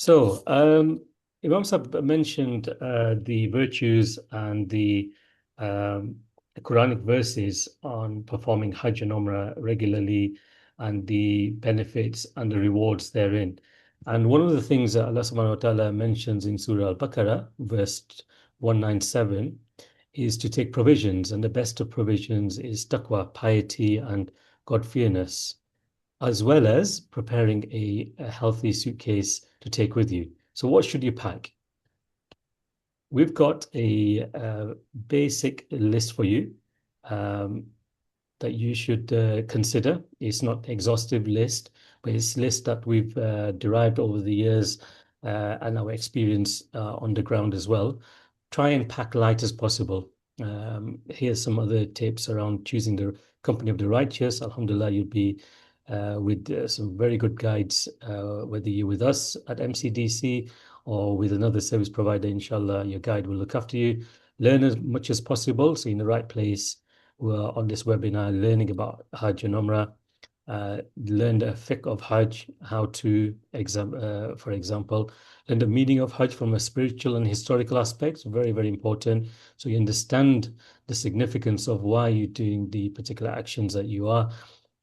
So, Imam Sahib mentioned the virtues and the um, Quranic verses on performing Hajj and Umrah regularly and the benefits and the rewards therein. And one of the things that Allah subhanahu wa ta'ala mentions in Surah Al-Baqarah, verse 197, is to take provisions, and the best of provisions is taqwa, piety, and God-fearness, as well as preparing a healthy suitcase to take with you. So, what should you pack? We've got a basic list for you um, that you should consider. It's not an exhaustive list, but it's a list that we've derived over the years and our experience on the ground as well. Try and pack light as possible. Here's some other tips around choosing the company of the righteous. Alhamdulillah, you'll be with some very good guides, whether you're with us at MCDC or with another service provider. Inshallah, your guide will look after you. Learn as much as possible, so you're in the right place. We're on this webinar learning about Hajj and Umrah. Learn the fiqh of Hajj, how to for example, learn the meaning of Hajj from a spiritual and historical aspect. Very, very important. So you understand the significance of why you're doing the particular actions that you are.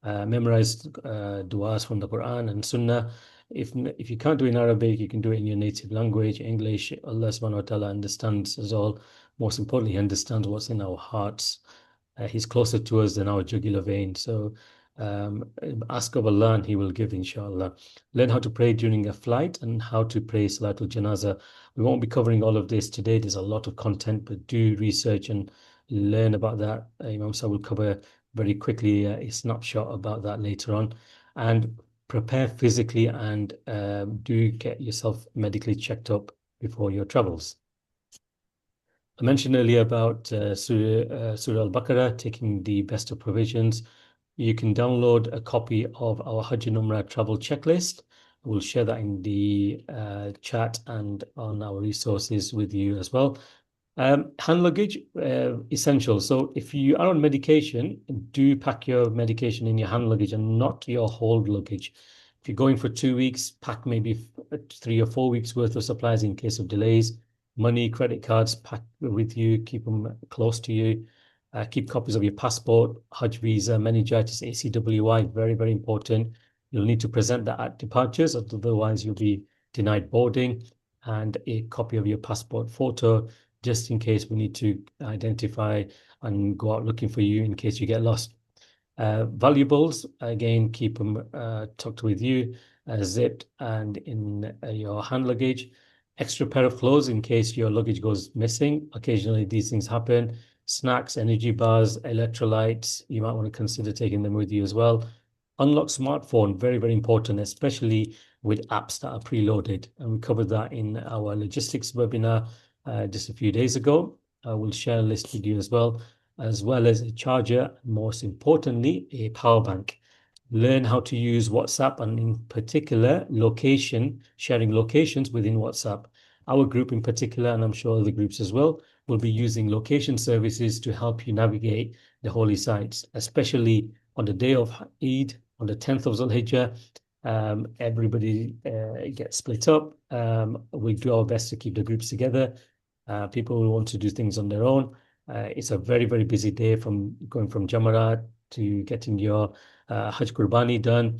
Memorize du'as from the Quran and Sunnah. If you can't do it in Arabic, you can do it in your native language, English. Allah subhanahu wa ta'ala understands us all. Most importantly, He understands what's in our hearts. He's closer to us than our jugular vein. So ask of Allah and He will give, inshallah. Learn how to pray during a flight and how to pray Salatul Janazah. We won't be covering all of this today. There's a lot of content, but do research and learn about that. Imam Sahib will cover very quickly a snapshot about that later on. And prepare physically and do get yourself medically checked up before your travels. I mentioned earlier about Surah Al-Baqarah, taking the best of provisions. You can download a copy of our Hajj and Umrah travel checklist. We'll share that in the chat and on our resources with you as well. Hand luggage, essential. So if you are on medication, do pack your medication in your hand luggage and not your hold luggage. If you're going for 2 weeks, pack maybe 3 or 4 weeks worth of supplies in case of delays. Money, credit cards, pack with you, keep them close to you. Keep copies of your passport, Hajj visa, meningitis, ACWI, very, very important. You'll need to present that at departures, otherwise you'll be denied boarding, and a copy of your passport photo, just in case we need to identify and go out looking for you in case you get lost. Valuables, again, keep them tucked with you, zipped and in your hand luggage. Extra pair of clothes in case your luggage goes missing. Occasionally these things happen. Snacks, energy bars, electrolytes, you might want to consider taking them with you as well. Unlock smartphone, very, very important, especially with apps that are preloaded. And we covered that in our logistics webinar just a few days ago. We'll share a list with you as well as a charger, most importantly, a power bank. Learn how to use WhatsApp and in particular sharing locations within WhatsApp. Our group in particular, and I'm sure other groups as well, will be using location services to help you navigate the holy sites, especially on the day of Eid, on the 10th of Zulhijjah. Everybody gets split up. We do our best to keep the groups together. People who want to do things on their own. It's a very, very busy day from going from Jamarat to getting your Hajj Qurbani done,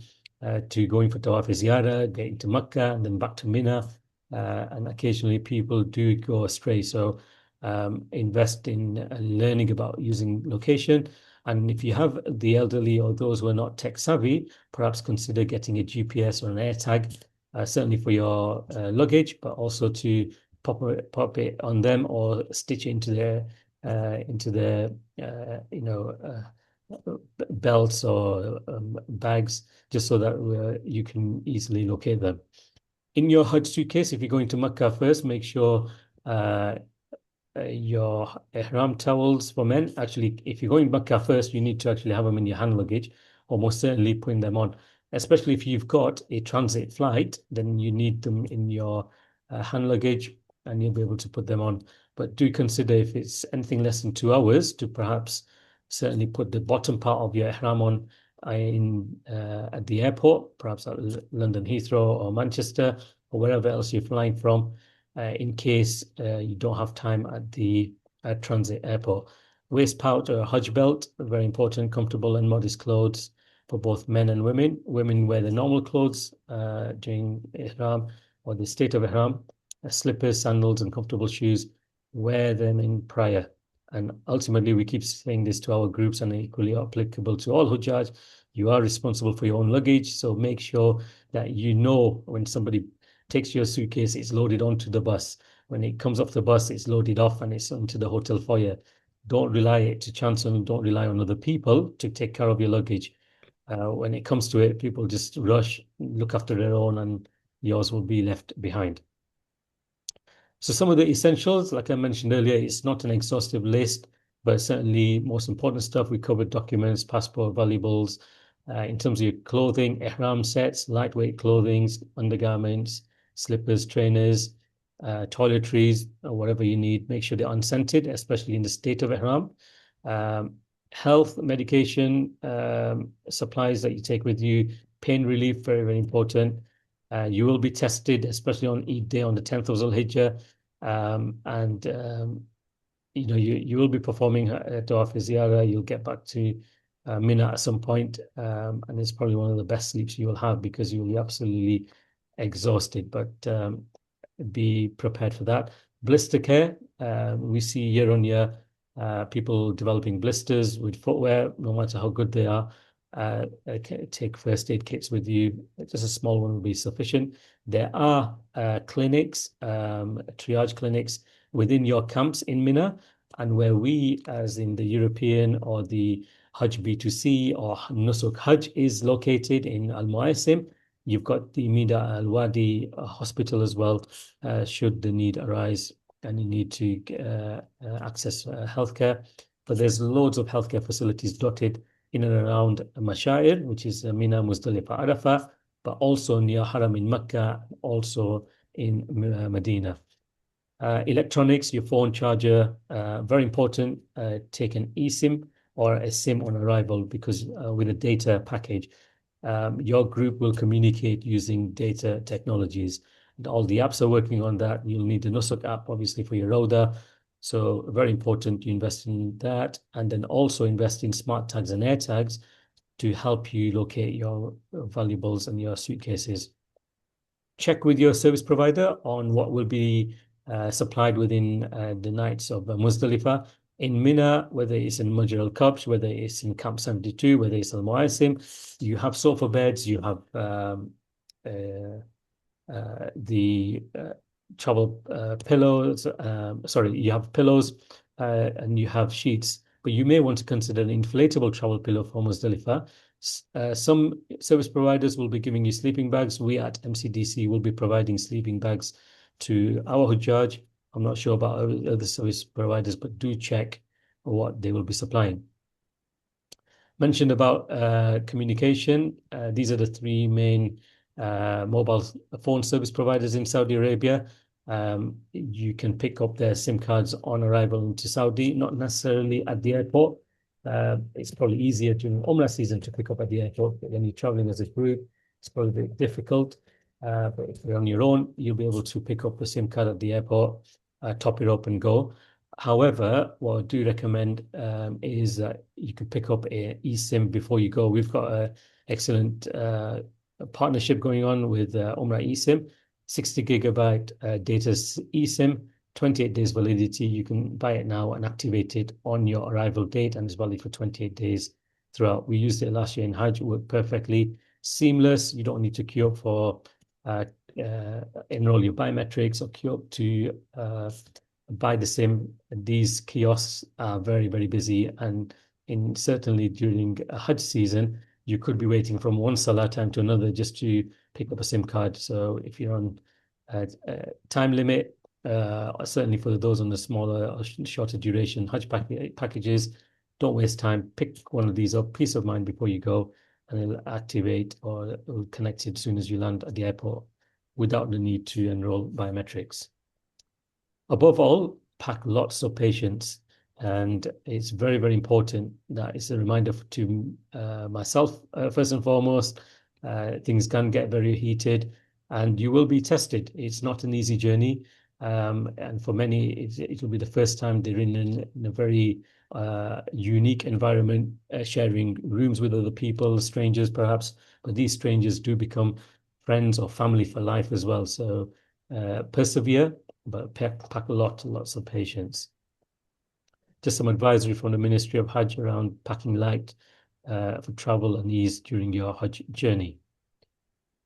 to going for Tawaf Ziyarah, getting to Makkah, and then back to Mina. And occasionally people do go astray. So invest in learning about using location. And if you have the elderly or those who are not tech savvy, perhaps consider getting a GPS or an AirTag, certainly for your luggage, but also to pop it on them or stitch it into their belts or bags, just so that you can easily locate them. In your Hajj suitcase, if you're going to Makkah first, make sure your ihram towels for men. Actually, if you're going Makkah first, you need to actually have them in your hand luggage, or most certainly putting them on. Especially if you've got a transit flight, then you need them in your hand luggage and you'll be able to put them on. But do consider, if it's anything less than 2 hours, to perhaps certainly put the bottom part of your ihram on at the airport, perhaps at London Heathrow or Manchester, or wherever else you're flying from, in case you don't have time at the transit airport. Waist pouch or a Hajj belt, very important, comfortable and modest clothes for both men and women. Women wear the normal clothes during Ihram or the state of Ihram. Slippers, sandals, and comfortable shoes, wear them in prayer. And ultimately, we keep saying this to our groups and equally applicable to all Hujjaj. You are responsible for your own luggage, so make sure that you know when somebody takes your suitcase, it's loaded onto the bus. When it comes off the bus, it's loaded off and it's onto the hotel foyer. Don't rely to chance and don't rely on other people to take care of your luggage. When it comes to it, people just rush, look after their own, and yours will be left behind. So some of the essentials, like I mentioned earlier, it's not an exhaustive list, but certainly most important stuff. We covered documents, passport, valuables. In terms of your clothing, ihram sets, lightweight clothing, undergarments, slippers, trainers, toiletries, or whatever you need. Make sure they're unscented, especially in the state of ihram. Um, Health, medication, supplies that you take with you, pain relief, very, very important. You will be tested, especially on Eid day on the 10th of Zulhijjah. And you will be performing Tawaf Ziyarah. You'll get back to Mina at some point, and it's probably one of the best sleeps you will have because you will be absolutely exhausted. But be prepared for that. Blister care. We see year on year people developing blisters with footwear, no matter how good they are. Take first aid kits with you. Just a small one will be sufficient. There are clinics, triage clinics within your camps in Mina, and where we, as in the European or the Hajj B2C or Nusuk Hajj, is located in Al Muasim. You've got the Mida Al Wadi hospital as well, should the need arise and you need to access healthcare. But there's loads of healthcare facilities dotted in and around Mashair, which is Mina, Muzdalifah, Arafah, but also near Haram in Mecca, also in Medina. Electronics, your phone charger, very important. Take an eSIM or a SIM on arrival because with a data package, your group will communicate using data technologies. And all the apps are working on that. You'll need the Nusuk app, obviously, for your Rhoda. So very important you invest in that. And then also invest in smart tags and air tags to help you locate your valuables and your suitcases. Check with your service provider on what will be supplied within the nights of Muzdalifah. In Mina, whether it's in Majr al-Kabsh, whether it's in Camp 72, whether it's Al Muasim, you have sofa beds, you have the travel pillows, sorry, you have pillows and you have sheets, but you may want to consider an inflatable travel pillow for Muzdalifah. Some service providers will be giving you sleeping bags. We at MCDC will be providing sleeping bags to our Hujjaj. I'm not sure about other service providers, but do check what they will be supplying. Mentioned about communication. These are the three main mobile phone service providers in Saudi Arabia. You can pick up their SIM cards on arrival into Saudi, not necessarily at the airport. It's probably easier during Umrah season to pick up at the airport, but when you're traveling as a group, it's probably a bit difficult. But if you're on your own, you'll be able to pick up a SIM card at the airport, top it up and go. However, what I do recommend is that you can pick up a eSIM before you go. We've got an excellent partnership going on with Umrah eSIM, 60 gigabyte data eSIM, 28 days validity. You can buy it now and activate it on your arrival date, and it's valid for 28 days throughout. We used it last year in Hajj, it worked perfectly seamless. You don't need to queue up for enroll your biometrics or queue up to buy the SIM. These kiosks are very, very busy, and certainly during a Hajj season, you could be waiting from one Salah time to another just to pick up a SIM card. So if you're on time limit, certainly for those on the smaller or shorter duration Hajj packages, don't waste time. Pick one of these up, peace of mind before you go, and it'll activate or it'll connect it as soon as you land at the airport without the need to enroll biometrics. Above all, pack lots of patience. And it's very, very important that it's a reminder to myself, first and foremost, things can get very heated. and you will be tested. It's not an easy journey. And for many, it will be the first time they're in a very unique environment, sharing rooms with other people, strangers perhaps, but these strangers do become friends or family for life as well. So persevere, but pack lots of patience. Just some advisory from the Ministry of Hajj around packing light for travel and ease during your Hajj journey.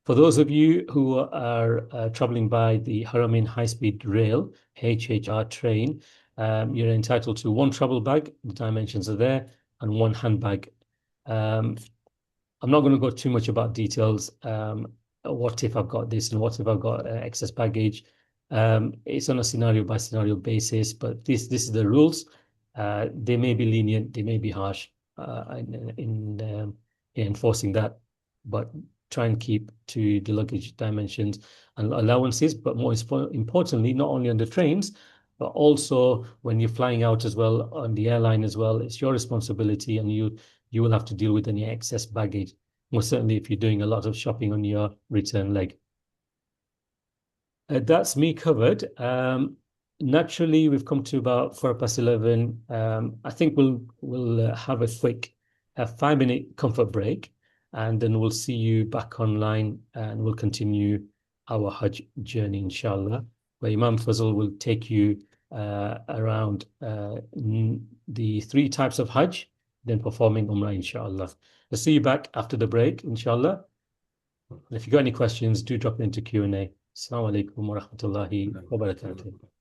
For those of you who are traveling by the Haramain High Speed Rail, HHR train, you're entitled to one travel bag, the dimensions are there, and one handbag. Um, I'm not going to go too much about details. What if I've got this and what if I've got excess baggage? It's on a scenario by scenario basis, but this is the rules. They may be lenient, they may be harsh in enforcing that, but try and keep to the luggage dimensions and allowances. But more importantly, not only on the trains, but also when you're flying out as well on the airline as well, it's your responsibility, and you will have to deal with any excess baggage. Most certainly if you're doing a lot of shopping on your return leg. That's me covered. Naturally, we've come to about 11. I think we'll have a quick 5-minute comfort break, and then we'll see you back online, and we'll continue our Hajj journey, inshallah, where Imam Fazl will take you around the 3 types of Hajj, then performing Umrah, inshallah. We'll see you back after the break, inshallah. And if you've got any questions, do drop it into Q&A. Assalamu alaikum wa rahmatullahi wa barakatuh.